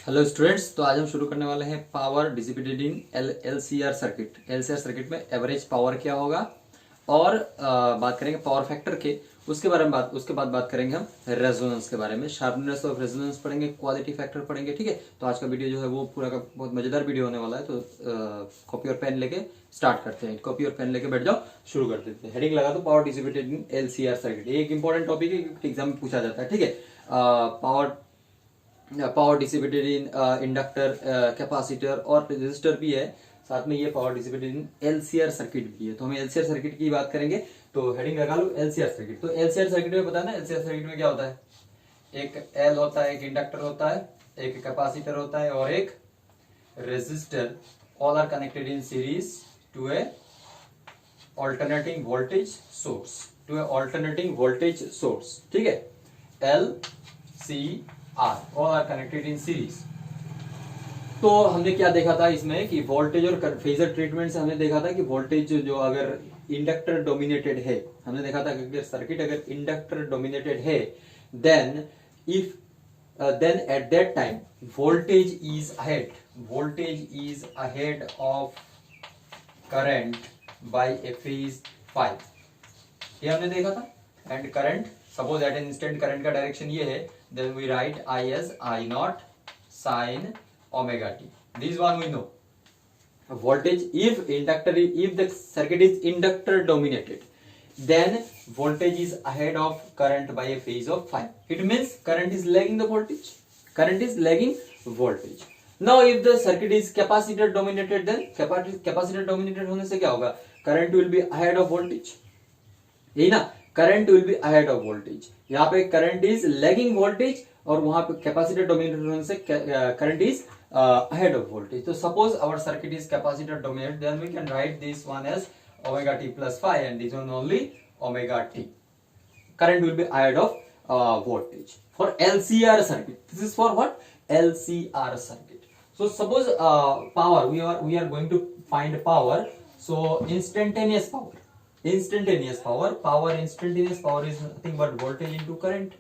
Hello students, तो आज हम शुरू करने वाले हैं पावर डिसिपेटेड इन एलसीआर सर्किट। एलसीआर सर्किट में एवरेज पावर क्या होगा और बात करेंगे पावर फैक्टर के उसके बारे में उसके बाद बात करेंगे हम रेजोनेंस के बारे में। शार्पनेस ऑफ रेजोनेंस पढ़ेंगे, क्वालिटी फैक्टर पढ़ेंगे। ठीक है, तो आज का वीडियो जो है वो पूरा का बहुत मजेदार वीडियो होने वाला है। तो कॉपी और पेन लेके स्टार्ट करते हैं। कॉपी और पेन लेके बैठ जाओ, शुरू कर देते हैं। हेडिंग लगा दो पावर डिसिपेटेड इन एलसीआर सर्किट। ये एक इंपॉर्टेंट टॉपिक है, एग्जाम में पूछा जाता है। ठीक है, पावर डिसिपेटेड इन इंडक्टर, कैपेसिटर और रेजिस्टर भी है। साथ में ये पावर डिसिपेटेड इन एलसीआर सर्किट भी है। तो हम एलसीआर सर्किट की बात करेंगे, तो हेडिंग लगा लो एलसीआर सर्किट। तो एलसीआर सर्किट में पता है ना, एलसीआर सर्किट में क्या होता है? एक एल होता है, एक इंडक्टर होता है, एक कैपेसिटर होता है और एक resistor. All are connected in series to a alternating voltage source. ठीक है, L C R all are connected in series. तो हमने क्या देखा था इसमें कि वोल्टेज और फेजर ट्रीटमेंट से हमने देखा था कि वोल्टेज जो अगर इंडक्टर डोमिनेटेड है, हमने देखा था कि सर्किट अगर इंडक्टर डोमिनेटेड है, then then at that time voltage is ahead of current by a phase 5। ये हमने देखा था। And current, suppose at an instant current का डायरेक्शन ये है, then we write I as I naught sin omega t. This one we know. Voltage, if the circuit is inductor dominated, then voltage is ahead of current by a phase of 5. It means current is lagging the voltage. Now if the circuit is capacitor dominated, then capacitor dominated होने से क्या होगा? Current will be ahead of voltage. यही ना, current will be ahead of voltage. यहाँ पे current is lagging voltage और वहां पे कैपेसिटर डोमिनेटेड होने से current is ahead of voltage. तो suppose our circuit is capacitor dominated, then we can write this one as omega T plus 5 and this one only omega t. Current will be ahead of voltage for LCR circuit. This is for what? LCR circuit. So suppose power, we are going to find power. So instantaneous power is nothing but voltage into current.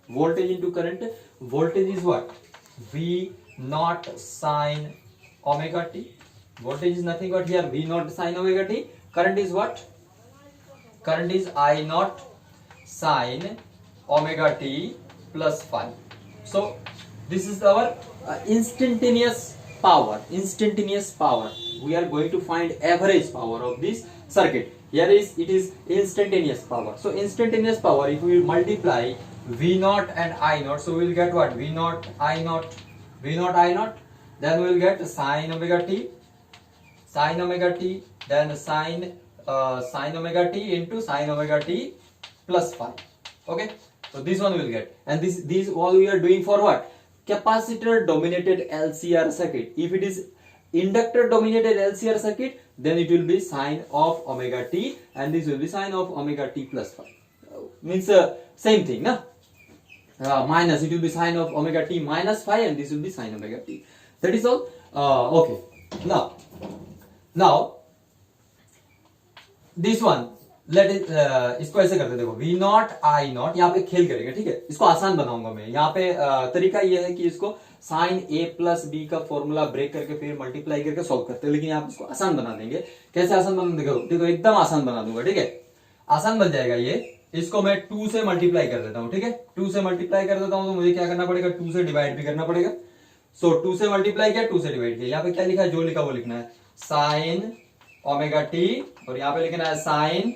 Voltage is what? V naught sin omega t. Voltage is nothing but here V naught sin omega t. Current is what? Current is I naught sin omega t plus 5. So this is our instantaneous power. We are going to find average power of this circuit. Here it is instantaneous power. So instantaneous power, if we will multiply V naught and I naught, so we will get what? V naught I naught, then we will get sin omega t, then sin omega t into sin omega t plus 5. Okay, so this one we will get. And these all we are doing for what? Capacitor dominated LCR circuit. If it is inductor dominated LCR circuit, then it will be sine of omega t and this will be sine of omega t plus 5. Means same thing, na? Minus, it will be sine of omega t minus 5 and this will be sine omega t. That is all. Okay. Now this one, इसको ऐसे करते, देखो V naught I naught, यहाँ पे खेल करेंगे। ठीक है, इसको आसान बनाऊंगा मैं। यहाँ पे तरीका ये है कि इसको साइन a प्लस बी का फॉर्मूला ब्रेक करके फिर मल्टीप्लाई करके सॉल्व करते हैं, लेकिन यहाँ पे इसको आसान बना देंगे। कैसे आसान बना देंगे? देखो एकदम आसान बना दूंगा। ठीक है, आसान बन जाएगा ये। इसको मैं 2 से मल्टीप्लाई कर देता हूँ। ठीक है, 2 से मल्टीप्लाई कर देता हूँ तो मुझे क्या करना पड़ेगा? 2 से डिवाइड भी करना पड़ेगा। सो 2 से मल्टीप्लाई किया, 2 से डिवाइड किया। यहाँ पे क्या लिखा है? जो लिखा वो लिखना है, साइन ओमेगा टी, और यहाँ पे लिखना है साइन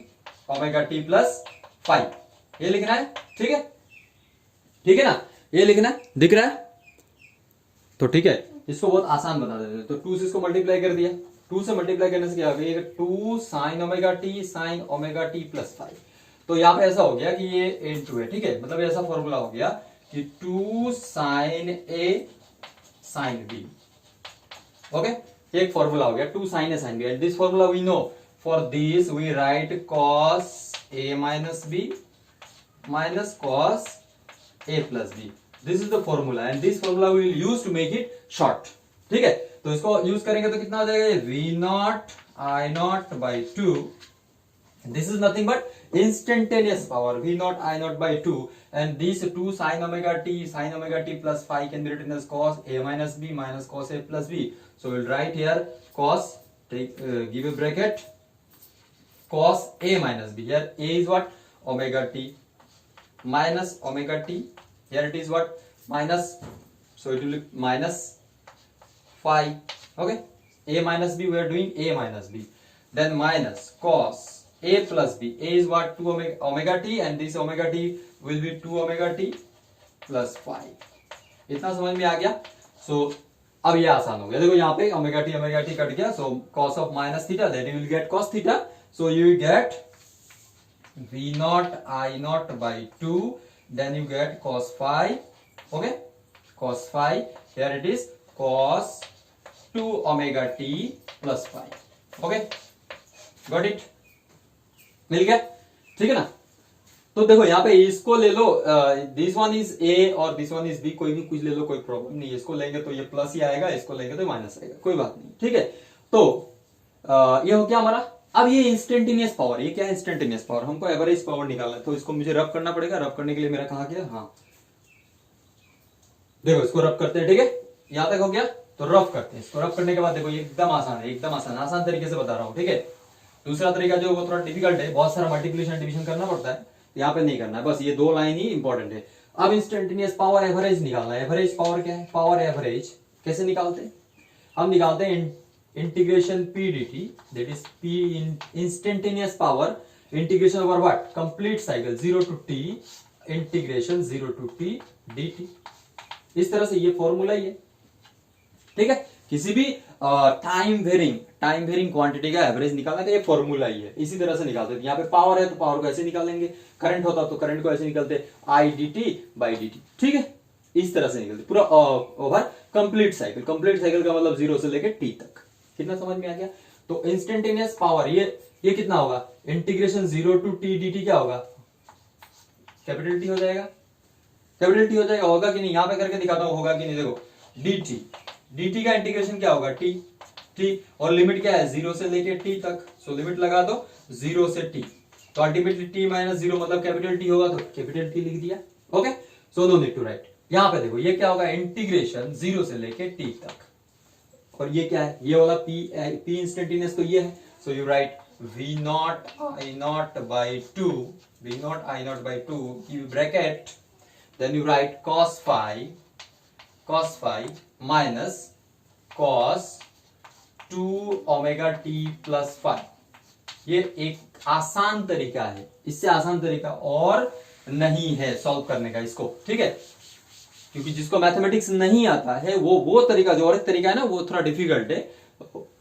ओमेगा टी प्लस 5। ये लिखना है। ठीक है ना, ये लिखना है, दिख रहा है? तो ठीक है, इसको बहुत आसान बना देते हैं। तो 2 से इसको मल्टीप्लाई कर दिया। 2 से मल्टीप्लाई करने से क्या हो गया? 2 साइन ओमेगा टी प्लस 5। तो यहाँ पे ऐसा हो गया कि ये इनटू है। ठीक है, मतलब ऐसा फॉर्मूला हो गया कि 2 sine A sine B. Okay, एक फॉर्मूला हो गया 2 sine A sine B. And this formula we know, for this we write cos a minus b minus cos a plus b. This is the formula and this formula we will use to make it short. ठीक है, तो इसको use करेंगे तो कितना हो जाएगा? V naught I naught by 2 This is nothing but instantaneous power v naught I naught by 2, and these 2 sin omega t plus phi can be written as cos a minus b minus cos a plus b. So we'll write here cos, give a bracket, cos a minus b. Here a is what? Omega t minus omega t. Here it is what? Minus, so it will be minus phi. Okay, a minus b, we are doing a minus b. Then minus cos a plus b. A is what? 2 omega t, and this omega t will be 2 omega t plus phi. इतना समझ में आ गया? So अब ये आसान हो गया. देखो यहाँ पे ओमेगा टी कट गया. So cos of minus theta, then you will get cos theta. So you will get v naught I naught by 2. Then you get cos phi. Okay, cos phi. Here it is cos 2 omega t plus phi. Okay, got it? मिल गया? ठीक है ना? तो देखो यहाँ पे इसको ले लो, दिस वन इज ए और दिस वन इज बी, कोई भी कुछ ले लो, कोई प्रॉब्लम नहीं है. इसको लेंगे तो ये प्लस ही आएगा, इसको लेंगे तो माइनस आएगा, कोई बात नहीं. ठीक है, तो ये हो गया हमारा. अब ये इंस्टेंटेनियस पावर, ये क्या है? Instantaneous power. हमको एवरेज पावर निकालना है, तो इसको मुझे रब करना पड़ेगा. रब करने के लिए मेरा कहा गया, हाँ देखो इसको रब करते हैं. ठीक है, यहां तक हो गया, तो रब करते हैं. इसको रब करने के बाद देखो ये एकदम आसान है, एकदम आसान तरीके से बता रहा हूं. ठीक है, दूसरा तरीका जो वो थोड़ा डिफिकल्ट है, बहुत सारा मल्टीप्लिकेशन डिवीजन करना पड़ता है, यहाँ पे नहीं करना है. बस ये 2 लाइन ही इंपॉर्टेंट है. अब इंस्टेंटेनियस पावर एवरेज निकालना है. एवरेज पावर क्या है? पावर एवरेज कैसे निकालते हैं? हम निकालते हैं integration P dt, that is P instantaneous power integration over what? Complete cycle 0 to t integration 0 to t dt. इस तरह से ये फॉर्मूला ही है. ठीक है, किसी भी टाइम वेरिंग क्वांटिटी का एवरेज निकालना है, ये फॉर्मूला ही है. इसी तरह से निकालते हैं. यहाँ पे पावर है तो पावर को ऐसे निकालेंगे, करंट होता तो करंट को ऐसे निकलते, I D T by D T. ठीक है, इस तरह से निकलते पूरा over complete cycle. Complete cycle का मतलब 0 से लेके टी तक. कितना समझ में आ गया? तो इंस्टेंटेनियस पावर ये कितना होगा? इंटीग्रेशन 0 to t dt क्या होगा? कैपिटल टी हो जाएगा. कैपिटल टी हो जाएगा, होगा कि नहीं? यहां पे करके दिखाता हूं, होगा कि नहीं. देखो dt का इंटीग्रेशन क्या होगा? t, और लिमिट क्या है? 0 से लेके t तक. सो लिमिट लगा दो 0 से t, तो अल्टीमेटली t माइनस 0 मतलब कैपिटल t होगा, तो कैपिटल t लिख दिया. Okay, so no need to write. यहां पे देखो ये क्या होगा? इंटीग्रेशन 0 से लेके t तक. और ये क्या है? ये वाला p इंस्टेंटेनियस, तो ये है. So you right v naught I naught by 2, v naught I naught by 2, give bracket, then you write cos phi minus cos 2 omega t plus phi. ये एक आसान तरीका है, इससे आसान तरीका और नहीं है सॉल्व करने का इसको. ठीक है, क्योंकि जिसको मैथमेटिक्स नहीं आता है वो तरीका, जो और एक तरीका है ना, वो थोड़ा डिफिकल्ट है.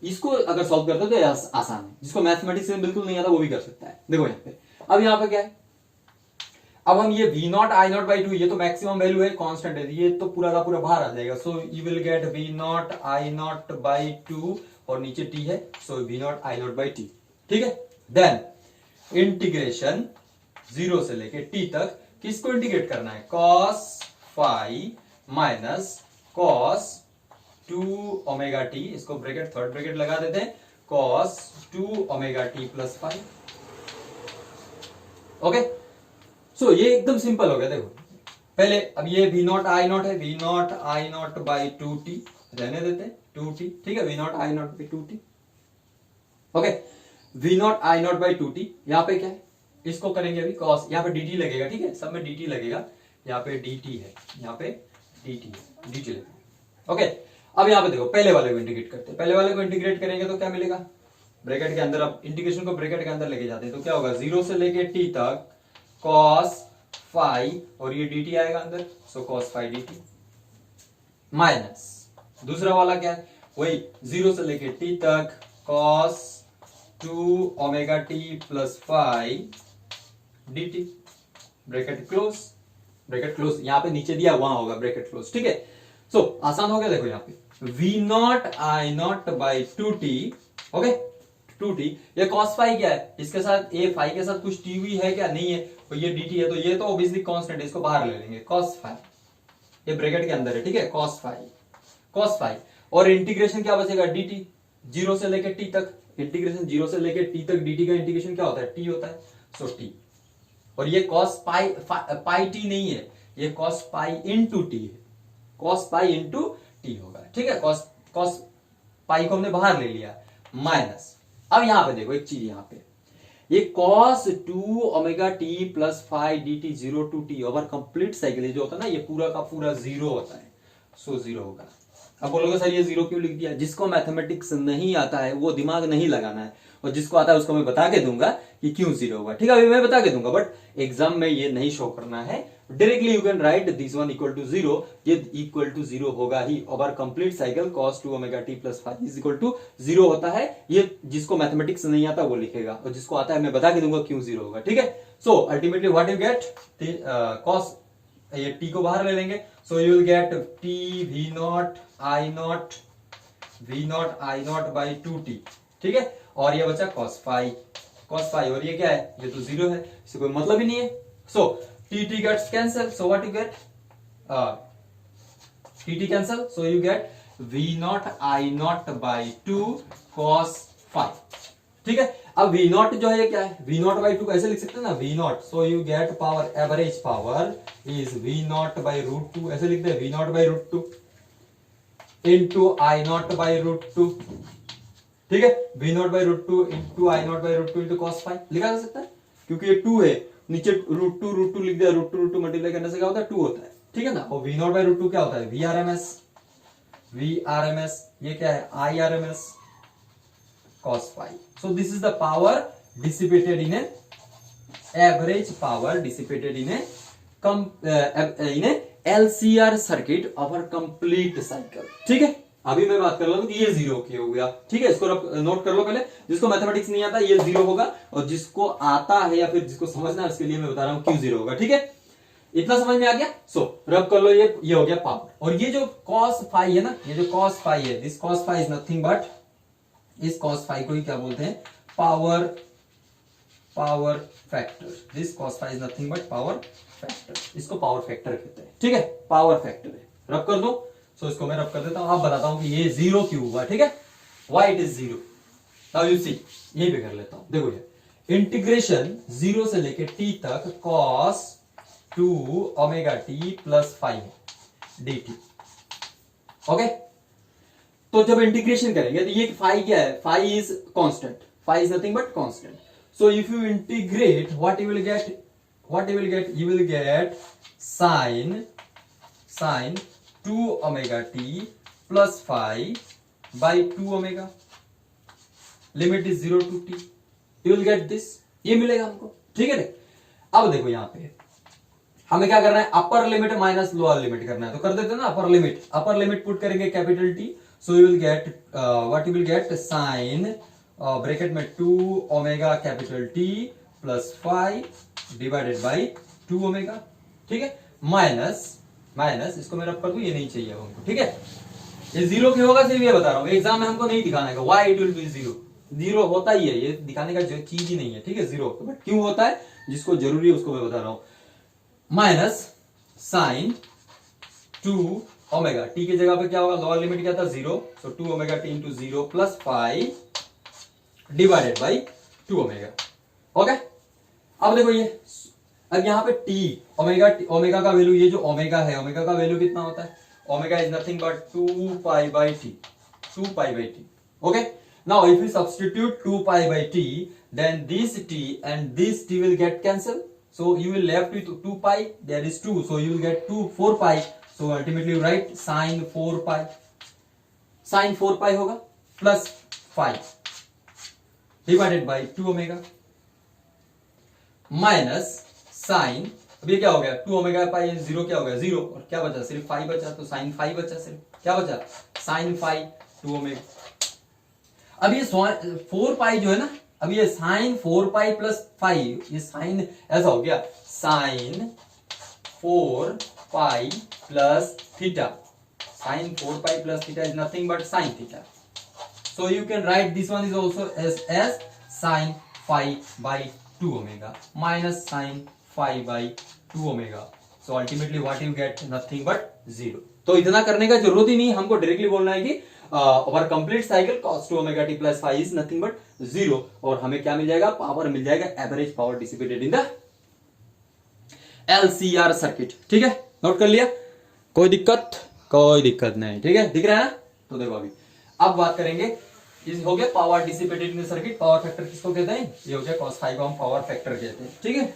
इसको अगर सॉल्व करते हो तो आसान है. जिसको मैथमेटिक्स में बिल्कुल नहीं आता वो भी कर सकता है. देखो यहाँ पे, अब यहाँ पे क्या है? अब हम ये v naught I naught by 2, ये तो मैक्सिमम वैल्यू है, कांस्टेंट है, ये तो पूरा का पूरा बाहर आ जाएगा. सो you will gate v naught I naught by 2, और नीचे t है, सो v naught I naught by t. ठीक है, देन इंटीग्रेशन 0 से लेके t तक किसको इंटीग्रेट करना है? cos phi minus cos 2 omega t, इसको ब्रैकेट थर्ड ब्रैकेट लगा देते हैं, cos 2 omega t plus phi. Okay, so ये एकदम सिंपल हो गया. देखो पहले, अब ये v naught I naught है, v naught I naught by 2t रहने देते हैं, 2t. ठीक है, v naught I naught by 2t. Okay, v naught I naught by 2t. यहाँ पे क्या है? इसको करेंगे अभी cos, यहाँ पे dt लगेगा. ठीक है, सब में dt लगेगा. यहाँ पे dt है, यहाँ पे dt है, dt लगेगा. ओके, अब यहाँ पे देखो पहले वाले को इंटीग्रेट करते हैं. पहले वाले को इंटीग्रेट करेंगे तो क्या मिलेगा? ब्रैकेट के अंदर, अब इंटीग्रेशन को ब्रैकेट के अंदर लेके जाते हैं तो क्या होगा? 0 से लेके t तक cos phi, और ये dt आएगा अंदर, सो cos phi dt माइनस दूसरा वाला क्या है? वही 0 से लेके t तक cos 2 omega t plus phi dt. Bracket close, यहाँ पे नीचे दिया वहां होगा ब्रैकेट क्लोज. ठीक है, सो आसान हो गया. देखो यहाँ पे v naught I naught by 2t. Okay, 2t. ये cos phi क्या है? इसके साथ a phi के साथ कुछ t भी है क्या? नहीं है. तो ये dt है, तो ये तो ऑब्वियसली कांस्टेंट है, इसको बाहर ले लेंगे. cos phi ये ब्रैकेट के अंदर है. ठीक है, cos phi, और इंटीग्रेशन क्या बचेगा? dt 0 से लेके t तक. इंटीग्रेशन जीरो से लेके टी तक dt का इंटीग्रेशन क्या होता है, t होता है, सो t। और ये cos पाई t नहीं है, ये cos पाई इंटू टी है, cos पाई इंटू टी होगा, ठीक है। cos पाई को हमने बाहर ले लिया, माइनस, अब यहां पे देखो एक चीज, यहां पे ये cos 2 omega T plus five D T zero to T over complete cycle जो होता है ना, ये पूरा का पूरा जीरो होता है, सो जीरो होगा। अब बोलोगे सर ये जीरो क्यों लिख दिया? जिसको मैथमेटिक्स नहीं आता है वो दिमाग नहीं लगाना है, और जिसको आता है उसको मैं बता के दूंगा कि क्यों जीरो होगा, ठीक है, अभी मैं बता के दूंगा, बट एग्जाम में ये नहीं शो करना है। Directly you can write this one equal to zero, ये इक्वल टू जीरो होगा ही, over complete cycle cos 2 omega T plus five is equal to zero होता है। ये जिसको मैथमेटिक्स नहीं आता वो लिखेगा, और जिसको आता है मैं बता के दूंगा क्यों जीरो होगा, ठीक है। So ultimately what you gate, cos, ये टी को बाहर ले लेंगे, सो you will gate T V not I not by to T, ठीक है, और ये बचा cos फाइव, और ये क्या है, ये तो जीरो है, इससे कोई मतलब ही नहीं है। So t gets cancel, so what you get, t cancel, so you get V not I not by two cos five, ठीक है। अब वी नॉट जो है क्या है, वी नॉट बाई टू कैसे लिख सकते हैं ना, V naught, so you get power, average power is V naught by root two, ऐसे लिखते हैं, V naught by root two into I not by root two, ठीक है, V naught by root two into I not by root two into cos five लिखा जा सकता है, क्योंकि ये टू है, नीचे रूट टू लिख दिया, रूट टू मल्टीप्लाई करने से क्या होता है, टू होता है, ठीक है ना। और V naught by root two क्या होता है, वी आर एम एस, ये क्या है, I R M S cos five. So this is the power dissipated in a, average power dissipated in a LCR circuit over complete cycle, ठीक है। अभी मैं बात कर रहा हूं कि ये जीरो क्यों हो गया, ठीक है, इसको नोट कर लो पहले। जिसको मैथमेटिक्स नहीं आता ये जीरो होगा, और जिसको आता है या फिर जिसको समझना है उसके लिए मैं बता रहा हूं क्यों जीरो होगा, ठीक है। इतना समझ में आ गया। सो रब कर लो, ये हो गया पावर। और ये जो cos फाइव है ना, ये जो cos फाइव है, this cos five is nothing but, इस cos फाइव को ही क्या बोलते हैं, power factor. This cos five is nothing but power factor, इसको पावर फैक्टर कहते हैं, ठीक है, पावर फैक्टर है। रब कर दो, सो इसको मैं रब कर देता हूं, आप बताता हूं कि ये जीरो क्यों हुआ, ठीक है, why it is zero. Now you see, यही पे कर लेता हूं, देखो ये इंटीग्रेशन जीरो से लेके टी तक cos 2 omega T plus five D T, okay. तो जब इंटीग्रेशन करेंगे तो ये फाई क्या है, phi is constant, phi is nothing but constant. So if you integrate, what you will get, you will get sin 2 omega t plus 5 by 2 omega, limit is 0 to t, you will get this, ये मिलेगा हमको, ठीक है। अब देखो यहाँ पे हमें क्या करना है, upper limit minus lower limit करना है, तो कर देते हैं ना, अपर लिमिट पुट करेंगे capital T, so you will get what you will gate sign bracket में 2 omega capital T plus 5 divided by 2 omega, ठीक है, माइनस इसको मैं रब कर दूं, ये नहीं चाहिए हमको, ठीक है। ये जीरो क्यों होगा सिर्फ ये बता रहा हूं, एग्जाम में हमको नहीं दिखाना है why it will be zero होता ही है, ये दिखाने का जो चीज ही नहीं है, ठीक है, जीरो, बट क्यों होता है, जिसको जरूरी है उसको मैं बता रहा हूं। माइनस साइन 2 ओमेगा, टी की जगह पे क्या होगा, लोअर लिमिट क्या था, zero, so 2 omega T into zero plus 5 divided by 2 omega, okay. अब देखो ये, अब यहाँ पे टी ओमेगा का वैल्यू, ये जो ओमेगा है, ओमेगा का वैल्यू कितना होता है, omega is nothing but 2 pi by T, okay. Now if you substitute 2 pi by T, then this T and this T will get cancel, so you will left with 2 pi, there is 2, so you will get 4 pi, so ultimately you write sine 4 pi होगा plus 5 divided by 2 omega minus sine, अब ये क्या हो गया, 2 omega pi zero, क्या हो गया zero, और क्या बचा, सिर्फ 5 बचा, तो साइन 5 बचा, सिर्फ क्या बचा, साइन 5 2 ओमेगा। अब ये 4 पाई जो है ना, अब ये साइन 4 पाई प्लस 5, ये साइन ऐसा हो गया, sine 4 pi plus theta, sine 4 pi plus theta is nothing but sine theta, so you can write this one is also as sine 5 by 2 omega minus sin 5 by 2 omega, so ultimately what you get, nothing but 0। तो इतना करने का जरूरत ही नहीं, हमको directly बोलना है कि over complete cycle cos 2 omega T plus five is nothing but 0, और हमें क्या मिल जाएगा, पावर मिल जाएगा, average power dissipated in the LCR circuit. ठीक है, नोट कर लिया, कोई दिक्कत नहीं, ठीक है, दिख रहा है ना। तो देखो अभी अब बात करेंगे, ये हो गया power dissipated in the circuit, power factor किसको कहते हैं, ये हो गया cos फाइव को हम पावर फैक्टर कहते हैं। ठीक है,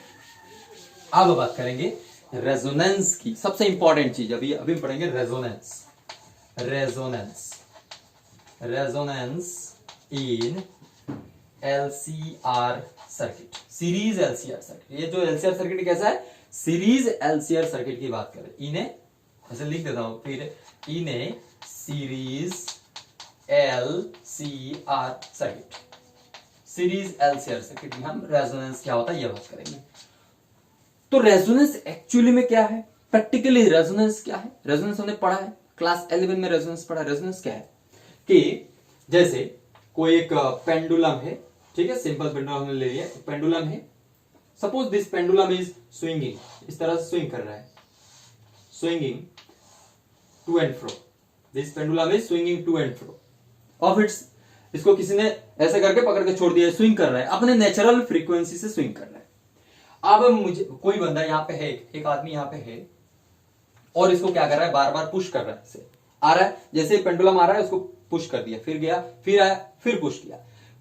अब बात करेंगे रेजोनेंस की, सबसे इंपॉर्टेंट चीज अभी पढ़ेंगे resonance in LCR circuit, series LCR circuit. ये जो LCR सर्किट कैसा है, सीरीज LCR सर्किट की बात करें, इन्हें ऐसे लिख देता हूं, फिर इन्हें series LCR circuit, series LCR circuit में हम रेजोनेंस क्या होता है ये बात करेंगे। तो रेजोनेंस एक्चुअली में क्या है, प्रैक्टिकली रेजोनेंस क्या है, रेजोनेंस हमने पढ़ा है क्लास 11 में, रेजोनेंस पढ़ा। रेजोनेंस क्या है कि जैसे कोई एक पेंडुलम है, ठीक है, सिंपल पेंडुलम हमने ले लिया, पेंडुलम है, suppose this pendulum is swinging, इस तरह से स्विंग कर रहा है, swinging to and fro, this pendulum is swinging to and fro, और इसको किसी ने ऐसे करके पकड़ के छोड़ दिया, स्विंग कर रहा है, अपने नेचुरल फ्रीक्वेंसी से स्विंग कर रहा है। अब मुझे कोई बंदा यहाँ पे है, एक आदमी यहाँ पे है, और इसको क्या कर रहा है, बार बार पुश कर रहा है, इसे आ रहा है, जैसे पेंडुलम आ रहा है उसको पुश कर दिया, फिर गया, फिर आया, फिर पुश किया।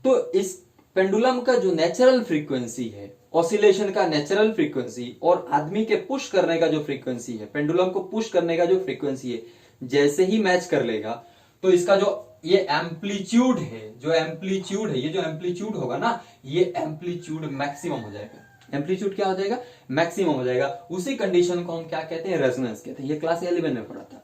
तो इस पेंडुलम का जो नेचुरल फ्रीक्वेंसी है, ऑसिलेशन का नेचुरल फ्रीक्वेंसी, और आदमी के पुश करने का जो फ्रीक्वेंसी है, पेंडुलम को पुश करने का जो फ्रीक्वेंसी है, जैसे ही मैच कर लेगा, तो इसका जो ये एम्पलीट्यूड है, ये जो एम्पलीट्यूड होगा ना, ये एम्पलीट्यूड मैक्सिमम हो जाएगा, एम्पलीट्यूड क्या हो जाएगा, मैक्सिमम हो जाएगा। उसी कंडीशन को हम क्या कहते हैं, रेजोनेंस कहते हैं, ये क्लास 11 में पढ़ा था।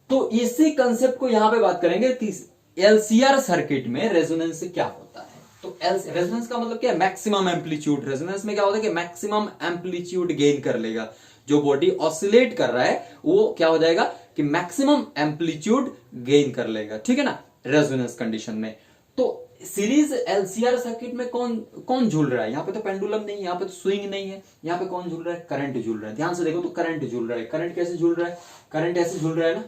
तो इसी कंसेप्ट को यहां पे बात करेंगे कि LCR सर्किट में रेजोनेंस से क्या होता है। तो रेजोनेंस का मतलब क्या है, मैक्सिमम एम्पलीट्यूड। रेजोनेंस में क्या होता है कि मैक्सिमम एम्पलीट्यूड गेन कर लेगा, जो बॉडी ऑसिलेट कर रहा है वो क्या हो जाएगा कि मैक्सिमम एम्पलीट्यूड गेन कर लेगा, ठीक है ना, रेजोनेंस कंडीशन में। तो सीरीज LCR सर्किट में कौन झूल रहा है, यहाँ पे तो पेंडुलम नहीं है, यहाँ पे तो स्विंग नहीं है, यहाँ पे कौन झूल रहा है, करंट झूल रहा है। ध्यान से देखो तो करंट झूल रहा है। करंट कैसे झूल रहा है, करंट ऐसे झूल रहा है ना,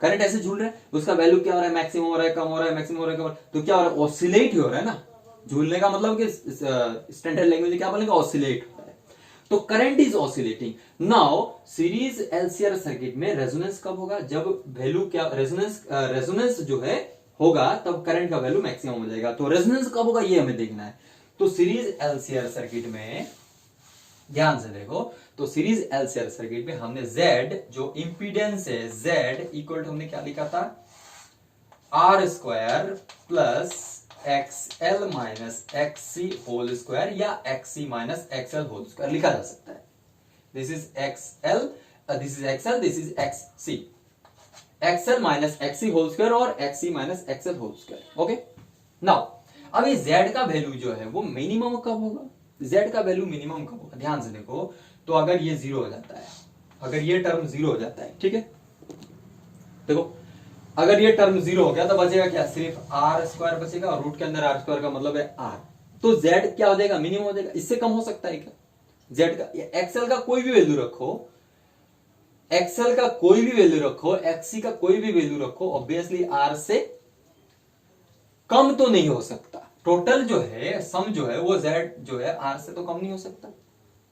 करंट ऐसे झूल रहा है, उसका वैल्यू क्या हो रहा है, मैक्सिमम हो रहा है, कम हो रहा है, मैक्सिमम हो रहा है, कम हो रहा है, तो क्या हो रहा है, ऑसिलेट ही हो रहा है ना। झूलने का मतलब कि स्टैंडर्ड लैंग्वेज में क्या बोलेंगे, ऑसिलेट हो रहा है। तो current is oscillating. Now series LCR circuit में रेजोनेंस कब होगा, जब वैल्यू क्या, रेजोनेंस जो है होगा, तब करंट का वैल्यू मैक्सिमम हो जाएगा। तो रेजोनेंस कब होगा ये हमें देखना है। तो सीरीज LCR सर्किट में ध्यान से देखो, तो सीरीज LCR सर्किट में हमने Z जो इंपीडेंस है, Z इक्वल टू हमने क्या लिखा था, R square plus XL minus XC whole square, या XC minus XL whole square लिखा जा सकता है। This is XL, this is XL, this is XC, XL minus XC whole square और XC minus XL whole square. Okay, now अब ये Z का value जो है वो मिनिमम कब होगा, Z का वैल्यू मिनिमम कब होगा, ध्यान से देखो। तो अगर ये 0 हो जाता है, अगर ये टर्म 0 हो जाता है, ठीक है, देखो अगर ये टर्म 0 हो गया तो बचेगा क्या, सिर्फ R स्क्वायर बचेगा, और रूट के अंदर R स्क्वायर का मतलब है R। तो Z क्या हो जाएगा, मिनिमम हो जाएगा। इससे कम हो सकता है क्या, Z का, XL का कोई भी वैल्यू रखो, XL का कोई भी वैल्यू रखो, XC का कोई भी वैल्यू रखो, ऑब्वियसली R से कम तो नहीं हो सकता। टोटल जो है, सम जो है वो Z जो है R से तो कम नहीं हो सकता,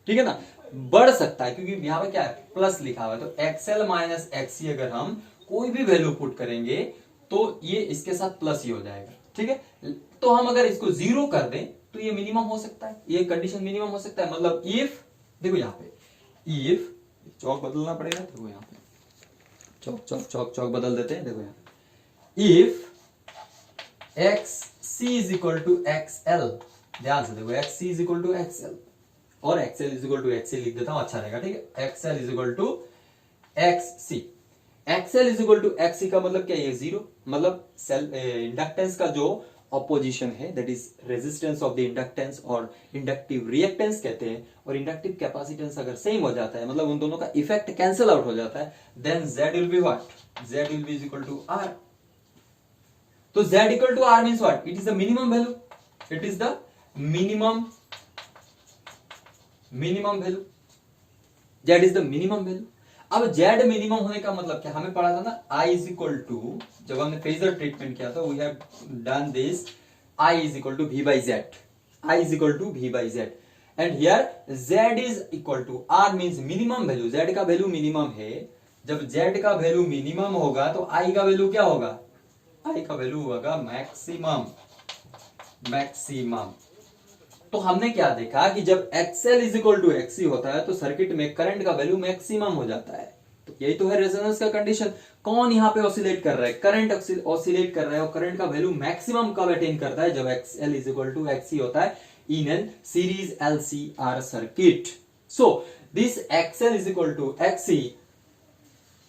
ठीक है ना, बढ़ सकता है, क्योंकि यहां पे क्या है, प्लस लिखा हुआ है। तो XL माइनस XC अगर हम कोई भी वैल्यू पुट करेंगे तो ये इसके साथ प्लस ही हो जाएगा, ठीक है। तो हम अगर इसको 0 कर दें तो ये मिनिमम हो सकता है, ये कंडीशन मिनिमम हो सकता है। मतलब इफ, देखो यहाँ पे इफ, चौक बदलना पड़ेगा, देखो यहाँ पे चौक बदल देते हैं, देखो यहाँ, if XC is equal to XL, ध्यान से देखो, XC is equal to XL और XL is equal to XC लिख देता हूं, अच्छा रहेगा, ठीक है। XL is equal to XC, XL is equal to XC का मतलब क्या है, 0, मतलब सेल्फ इंडक्टेंस का जो ऑपोजिशन है, that is resistance of the inductance, और इंडक्टिव रिएक्टेंस कहते हैं, और इंडक्टिव कैपेसिटेंस अगर सेम हो जाता है, मतलब उन दोनों का इफेक्ट कैंसिल आउट हो जाता है, then Z will be what, Z will be is equal to R। तो Z equal to R means what, it is the minimum value, it is the minimum value, Z is the minimum value. अब Z minimum होने का मतलब क्या, हमें पढ़ा था ना I इज इक्वल टू, जब हमने फेजर ट्रीटमेंट किया था, we have done this, I is equal to V by Z, I is equal to V by Z, and here Z is equal to R means minimum value, Z का value minimum है। जब Z का value minimum होगा तो I का value क्या होगा, I का वैल्यू होगा मैक्सिमम, मैक्सिमम। तो हमने क्या देखा कि जब XL is equal to XC होता है तो सर्किट में करंट का वैल्यू मैक्सिमम हो जाता है। तो यही तो है रेजोनेंस का कंडीशन। कौन यहाँ पे ऑसिलेट कर रहा है, करंट ऑसिलेट कर रहा है, और करंट का वैल्यू मैक्सिमम कब अटेन करता है, जब XL is equal to XC होता है in an series LCR circuit. So this XL is equal to XC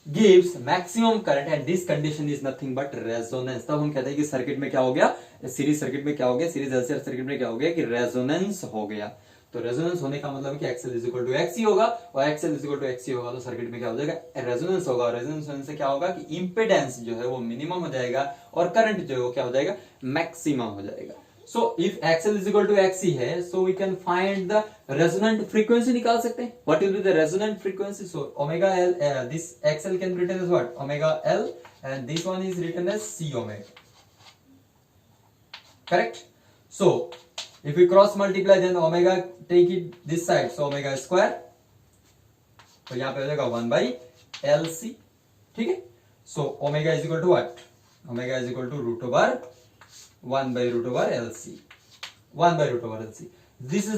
gives maximum current and this condition is nothing but resonance। तब हम कहते हैं कि सर्किट में क्या हो गया, सीरीज सर्किट में क्या हो गया, सीरीज LCR सर्किट में क्या हो गया कि रेजोनेंस हो गया। तो रेजोनेंस होने का मतलब है कि XL is equal to XC होगा, और XL is equal to XC होगा तो सर्किट में क्या हो जाएगा, रेजोनेंस होगा। और रेजोनेंस होने से क्या होगा कि इंपेडेंस जो है वो मिनिमम हो जाएगा और करंट जो है वो क्या हो जाएगा, मैक्सिमम हो जाएगा। So if XL is equal to XC है, so we can find the resonant frequency, निकाल सकते हैं। What will be the resonant frequency? So omega L, this XL can be written as what? Omega L, and this one is written as C omega. Correct? So if we cross multiply, then omega take it this side, so omega square, तो यहाँ पे हो जाएगा 1 by LC, ठीक है। So omega is equal to what? Omega is equal to root over 1 by root over LC, 1 by root over LC. This